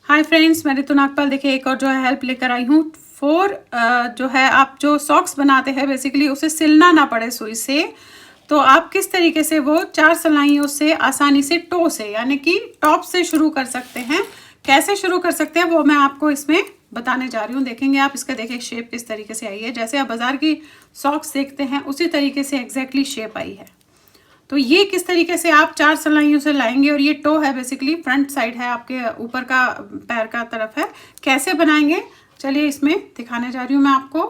Hi friends, मैं रितु नागपाल देखिए एक और जो है हेल्प लेकर आई हूँ। जो है आप जो सॉक्स बनाते हैं बेसिकली उसे सिलना ना पड़े सुई से, तो आप किस तरीके से वो 4 सिलाइयों से आसानी से टो से यानी कि टॉप से शुरू कर सकते हैं। कैसे शुरू कर सकते हैं वो मैं आपको इसमें बताने जा रही हूँ। देखेंगे आप इसका, देखिए शेप किस तरीके से आई है। जैसे आप बाजार की सॉक्स देखते हैं उसी तरीके से एग्जैक्टली शेप आई है। तो ये किस तरीके से आप 4 सिलाइयों से लाएंगे, और ये टो है बेसिकली फ्रंट साइड है, आपके ऊपर का पैर का तरफ है। कैसे बनाएंगे चलिए इसमें दिखाने जा रही हूँ मैं आपको।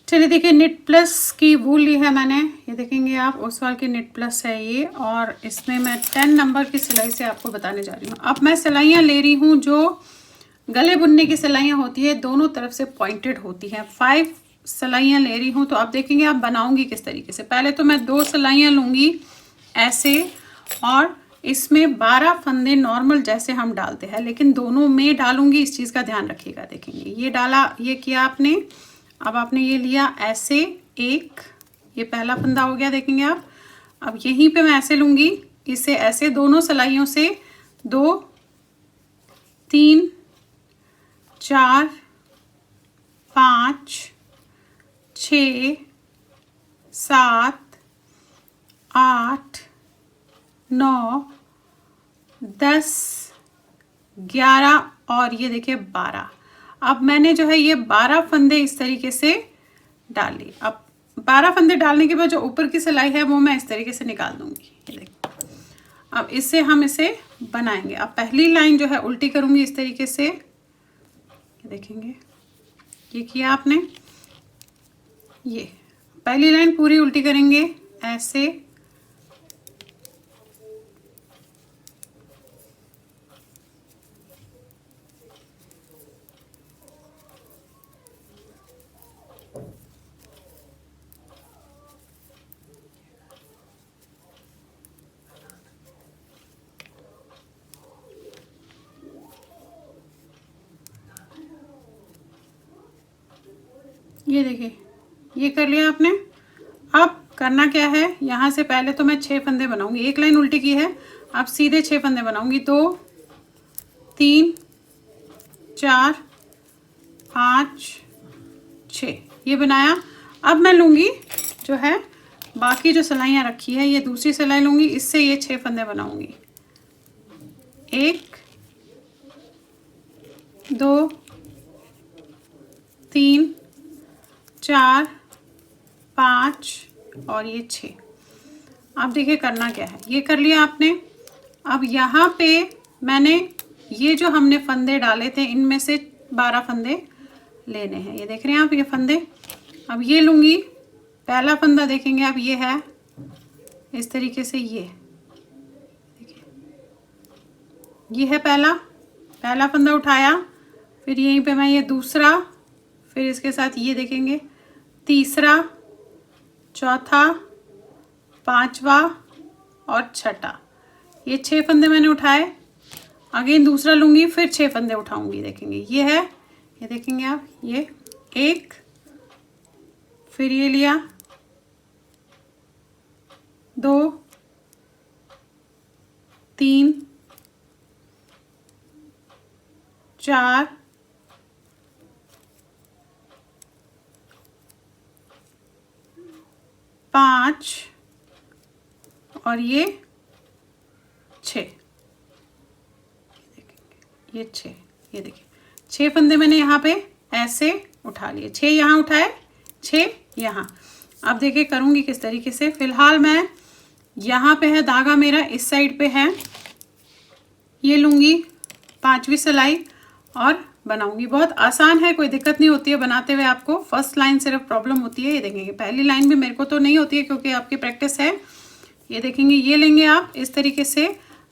चलिए देखिए, निट प्लस की वूल ली है मैंने, ये देखेंगे आप ओसवाल की निट प्लस है ये, और इसमें मैं 10 नंबर की सिलाई से आपको बताने जा रही हूँ। अब मैं सिलाइयाँ ले रही हूँ जो गले बुनने की सिलाइयाँ होती है, दोनों तरफ से पॉइंटेड होती हैं। 5 सिलाइयाँ ले रही हूँ। तो आप देखेंगे आप बनाऊंगी किस तरीके से। पहले तो मैं 2 सिलाइयाँ लूँगी ऐसे, और इसमें 12 फंदे नॉर्मल जैसे हम डालते हैं, लेकिन दोनों में डालूंगी, इस चीज़ का ध्यान रखिएगा। देखेंगे ये डाला, ये किया आपने। अब आपने ये लिया ऐसे एक, ये पहला फंदा हो गया देखेंगे आप। अब यहीं पे मैं ऐसे लूँगी, इसे ऐसे दोनों सिलाइयों से 2 3 4 5 6 7 8 9 10 11 और ये देखिए 12। अब मैंने जो है ये 12 फंदे इस तरीके से डाल लिए। अब 12 फंदे डालने के बाद जो ऊपर की सिलाई है वो मैं इस तरीके से निकाल दूंगी। ये देखिए, अब इससे हम इसे बनाएंगे। अब पहली लाइन जो है उल्टी करूंगी इस तरीके से, ये देखेंगे ये किया आपने। ये पहली लाइन पूरी उल्टी करेंगे ऐसे, ये देखिए ये कर लिया आपने। अब करना क्या है, यहाँ से पहले तो मैं 6 फंदे बनाऊंगी। एक लाइन उल्टी की है, अब सीधे 6 फंदे बनाऊंगी। 2 3 4 5 6 ये बनाया। अब मैं लूँगी जो है बाकी जो सिलाइयाँ रखी है, ये दूसरी सिलाई लूँगी, इससे ये 6 फंदे बनाऊंगी। 1 2 3 4 5 और ये 6। अब देखिए करना क्या है, ये कर लिया आपने। अब यहाँ पे मैंने ये जो हमने फंदे डाले थे इनमें से 12 फंदे लेने हैं। ये देख रहे हैं आप ये फंदे। अब ये लूँगी, पहला फंदा देखेंगे आप, ये है इस तरीके से। ये देखिए ये है पहला फंदा उठाया, फिर यहीं पे मैं ये दूसरा, फिर इसके साथ ये देखेंगे तीसरा, चौथा, पांचवा और छठा। ये 6 फंदे मैंने उठाए। अगेन दूसरा लूँगी, फिर 6 फंदे उठाऊंगी। देखेंगे ये है, ये देखेंगे आप, ये एक, फिर ये लिया 2 3 4 5 और ये 6। ये 6, ये देखिए 6 फंदे मैंने यहाँ पे ऐसे उठा लिए। 6 यहाँ उठाए, 6 यहाँ। अब देखिए करूँगी किस तरीके से। फिलहाल मैं यहाँ पे है धागा मेरा, इस साइड पे है, ये लूँगी 5वीं सिलाई और बनाऊंगी। बहुत आसान है, कोई दिक्कत नहीं होती है बनाते हुए। आपको फर्स्ट लाइन सिर्फ प्रॉब्लम होती है। ये देखेंगे पहली लाइन भी मेरे को तो नहीं होती है क्योंकि आपकी प्रैक्टिस है। ये देखेंगे ये लेंगे आप इस तरीके से।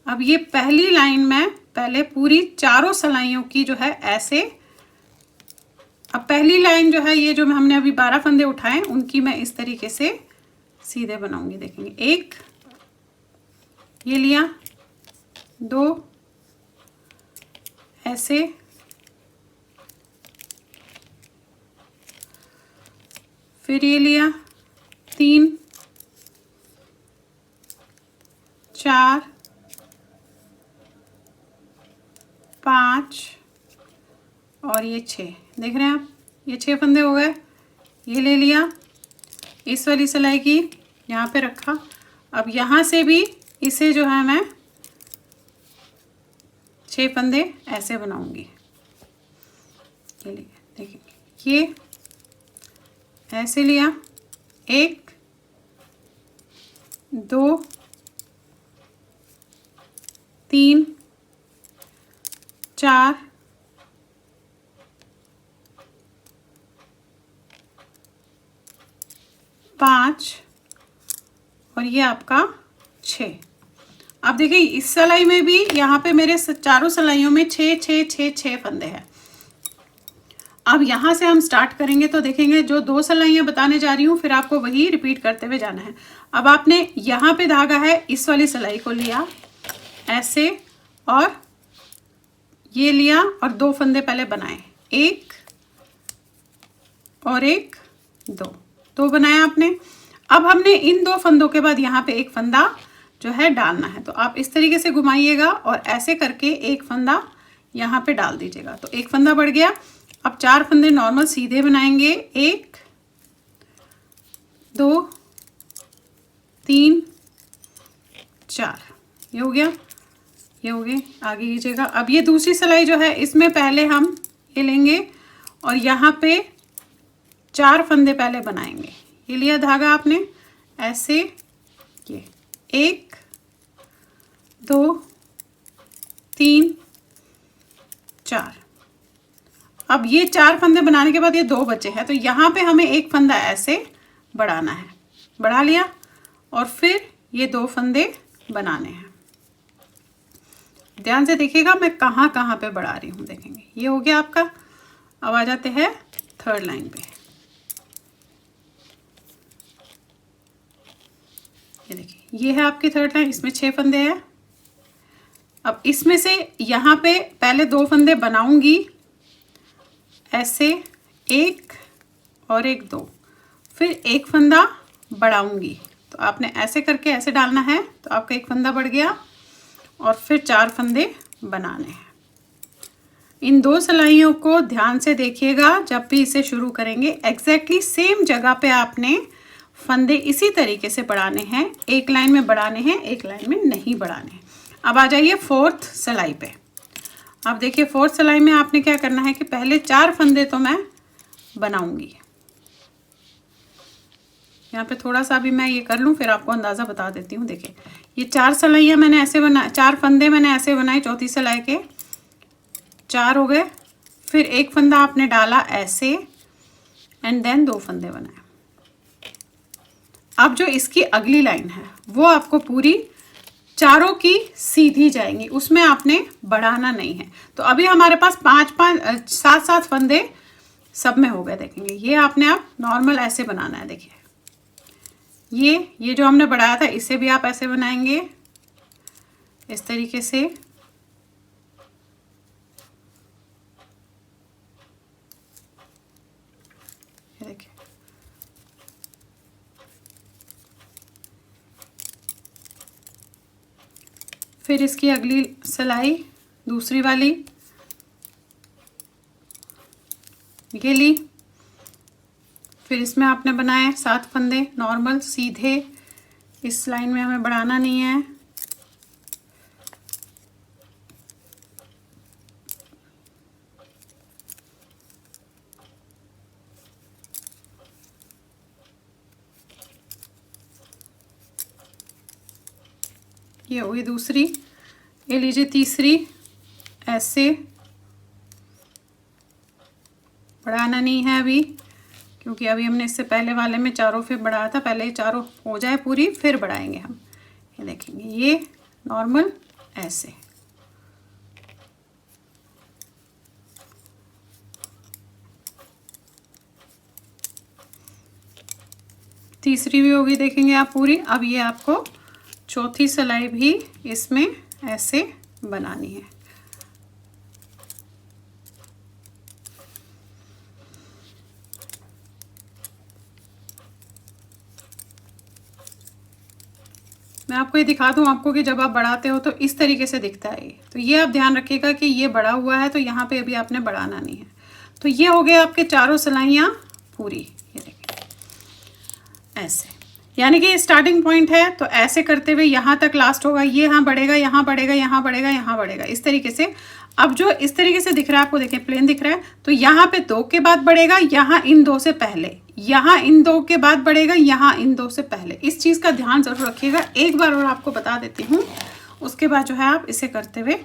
अब ये पहली लाइन में पहले पूरी चारों सिलाइयों की जो है ऐसे, अब पहली लाइन जो है ये जो हमने अभी 12 फंदे उठाए उनकी मैं इस तरीके से सीधे बनाऊंगी। देखेंगे एक, ये लिया 2 ऐसे, फिर ये लिया 3 4 5 और ये 6, देख रहे हैं आप, ये 6 फंदे हो गए। ये ले लिया, इस वाली सिलाई की यहाँ पे रखा। अब यहाँ से भी इसे जो है मैं 6 फंदे ऐसे बनाऊंगी। ये लिए, देखिए ये ऐसे लिया, 1 2 3 4 5 और ये आपका 6। अब देखिए इस सिलाई में भी यहाँ पे मेरे चारों सिलाइयों में 6 6 6 6 फंदे हैं। अब यहाँ से हम स्टार्ट करेंगे तो देखेंगे जो 2 सिलाइयाँ बताने जा रही हूँ, फिर आपको वही रिपीट करते हुए जाना है। अब आपने यहाँ पे धागा है, इस वाली सिलाई को लिया ऐसे और ये लिया और 2 फंदे पहले बनाए, 1 और 1 2 बनाया आपने। अब हमने इन 2 फंदों के बाद यहाँ पे एक फंदा जो है डालना है, तो आप इस तरीके से घुमाइएगा और ऐसे करके एक फंदा यहाँ पे डाल दीजिएगा, तो एक फंदा बढ़ गया। अब 4 फंदे नॉर्मल सीधे बनाएंगे, 1 2 3 4, ये हो गया, ये हो गए। आगे कीजिएगा। अब ये दूसरी सिलाई जो है इसमें पहले हम ये लेंगे और यहाँ पे 4 फंदे पहले बनाएंगे। ये लिया धागा आपने ऐसे, ये 1 2 3 4। अब ये 4 फंदे बनाने के बाद ये 2 बचे हैं, तो यहाँ पे हमें एक फंदा ऐसे बढ़ाना है, बढ़ा लिया और फिर ये 2 फंदे बनाने हैं। ध्यान से देखिएगा मैं कहाँ कहाँ पे बढ़ा रही हूँ, देखेंगे ये हो गया आपका। अब आ जाते हैं 3rd लाइन पे। ये देखिए ये है आपकी 3rd लाइन, इसमें 6 फंदे हैं। अब इसमें से यहाँ पे पहले 2 फंदे बनाऊंगी ऐसे, 1 और 1 2, फिर एक फंदा बढ़ाऊंगी, तो आपने ऐसे करके ऐसे डालना है, तो आपका एक फंदा बढ़ गया और फिर 4 फंदे बनाने हैं। इन 2 सिलाइयों को ध्यान से देखिएगा जब भी इसे शुरू करेंगे, एग्जैक्टली सेम जगह पे आपने फंदे इसी तरीके से बढ़ाने हैं, एक लाइन में बढ़ाने हैं, एक लाइन में नहीं बढ़ाने हैं। अब आ जाइए 4th सिलाई पे। अब देखिए 4th सिलाई में आपने क्या करना है कि पहले 4 फंदे तो मैं बनाऊंगी। यहाँ पे थोड़ा सा भी मैं ये कर लूँ, फिर आपको अंदाज़ा बता देती हूँ। देखिए ये 4 सिलाइयाँ मैंने ऐसे बनाए, 4 फंदे मैंने ऐसे बनाए, चौथी सिलाई के 4 हो गए, फिर एक फंदा आपने डाला ऐसे एंड देन 2 फंदे बनाए। अब जो इसकी अगली लाइन है वो आपको पूरी चारों की सीधी जाएंगी, उसमें आपने बढ़ाना नहीं है। तो अभी हमारे पास 7 फंदे सब में हो गए, देखेंगे ये आपने आप नॉर्मल ऐसे बनाना है। देखिए ये जो हमने बढ़ाया था इसे भी आप ऐसे बनाएंगे इस तरीके से। देखिए फिर इसकी अगली सिलाई दूसरी वाली ये ली, फिर इसमें आपने बनाए 7 फंदे नॉर्मल सीधे, इस लाइन में हमें बढ़ाना नहीं है। ये हुई दूसरी, ये लीजिए तीसरी, ऐसे बढ़ाना नहीं है अभी, क्योंकि अभी हमने इससे पहले वाले में चारों फिर बढ़ाया था, पहले ही चारों हो जाए पूरी फिर बढ़ाएंगे हम। ये देखेंगे ये नॉर्मल ऐसे, तीसरी भी होगी देखेंगे आप पूरी। अब ये आपको चौथी सिलाई भी इसमें ऐसे बनानी है। मैं आपको ये दिखा दूँ आपको कि जब आप बढ़ाते हो तो इस तरीके से दिखता है ये। तो ये आप ध्यान रखिएगा कि ये बढ़ा हुआ है तो यहाँ पे अभी आपने बढ़ाना नहीं है। तो ये हो गए आपके चारों सिलाइयाँ पूरी। ये देखिए ऐसे, यानी कि ये स्टार्टिंग पॉइंट है। तो ऐसे करते हुए यहाँ तक लास्ट होगा, ये यहाँ बढ़ेगा, यहाँ बढ़ेगा, यहाँ बढ़ेगा, यहाँ बढ़ेगा, इस तरीके से। अब जो इस तरीके से दिख रहा है आपको, देखें प्लेन दिख रहा है, तो यहाँ पे 2 के बाद बढ़ेगा, यहाँ इन 2 से पहले, यहाँ इन 2 के बाद बढ़ेगा, यहाँ इन 2 से पहले। इस चीज़ का ध्यान जरूर रखिएगा। एक बार और आपको बता देती हूँ, उसके बाद जो है आप इसे करते हुए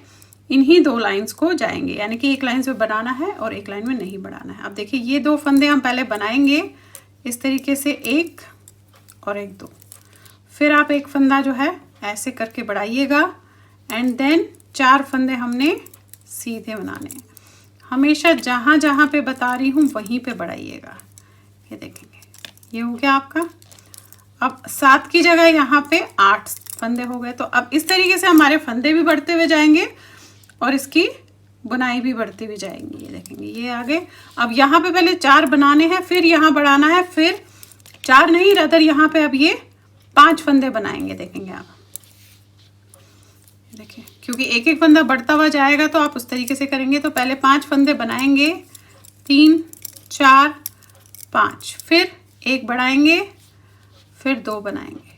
इन्हीं 2 लाइन्स को जाएंगे, यानी कि एक लाइन में बनाना है और एक लाइन में नहीं बढ़ाना है। अब देखिए ये 2 फंदे हम पहले बनाएंगे इस तरीके से, 1 और 1 2, फिर आप एक फंदा जो है ऐसे करके बढ़ाइएगा एंड देन 4 फंदे हमने सीधे बनाने हैं। हमेशा जहाँ जहाँ पे बता रही हूँ वहीं पे बढ़ाइएगा। ये देखेंगे ये हो गया आपका। अब 7 की जगह यहाँ पे 8 फंदे हो गए। तो अब इस तरीके से हमारे फंदे भी बढ़ते हुए जाएंगे और इसकी बुनाई भी बढ़ती हुई जाएंगी। ये देखेंगे ये आगे। अब यहाँ पे पहले 4 बनाने हैं, फिर यहाँ बढ़ाना है, फिर 4 नहीं रदर यहाँ पे अब ये 5 फंदे बनाएंगे। देखेंगे आप, देखिए क्योंकि एक एक फंदा बढ़ता हुआ जाएगा तो आप उस तरीके से करेंगे। तो पहले 5 फंदे बनाएंगे, 3 4 5, फिर 1 बढ़ाएंगे, फिर 2 बनाएंगे।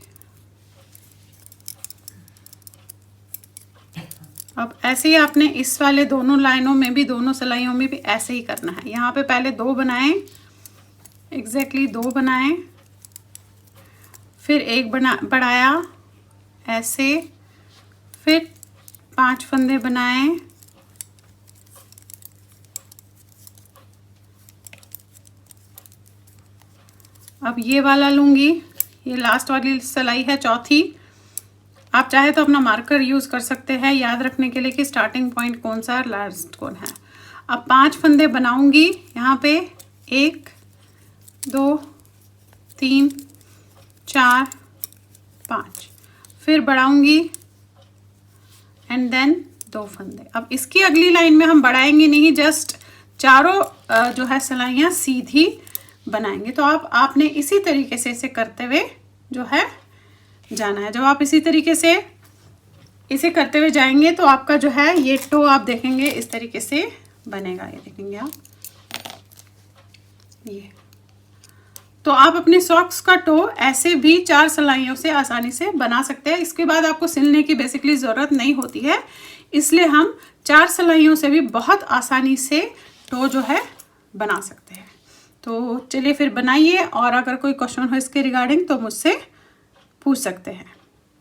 अब ऐसे ही आपने इस वाले दोनों लाइनों में भी, दोनों सिलाइयों में भी ऐसे ही करना है। यहाँ पे पहले 2 बनाएं, एग्जैक्टली 2 बनाएं, फिर 1 बढ़ाया ऐसे, फिर 5 फंदे बनाएं, अब ये वाला लूँगी, ये लास्ट वाली सिलाई है चौथी। आप चाहे तो अपना मार्कर यूज़ कर सकते हैं याद रखने के लिए कि स्टार्टिंग पॉइंट कौन सा और लास्ट कौन है। अब 5 फंदे बनाऊंगी यहाँ पे, 1 2 3 4 5, फिर बढ़ाऊंगी एंड देन 2 फंदे। अब इसकी अगली लाइन में हम बढ़ाएंगे नहीं, जस्ट चारों जो है सिलाइयाँ सीधी बनाएंगे। तो आपने इसी तरीके से इसे करते हुए जो है जाना है। जब आप इसी तरीके से इसे करते हुए जाएंगे तो आपका जो है ये टो आप देखेंगे इस तरीके से बनेगा। ये देखेंगे आप, ये तो आप अपने सॉक्स का टो ऐसे भी 4 सिलाइयों से आसानी से बना सकते हैं। इसके बाद आपको सिलने की बेसिकली ज़रूरत नहीं होती है, इसलिए हम 4 सिलाइयों से भी बहुत आसानी से टो जो है बना सकते हैं। तो चलिए फिर बनाइए, और अगर कोई क्वेश्चन हो इसके रिगार्डिंग तो मुझसे पूछ सकते हैं।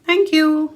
Thank you.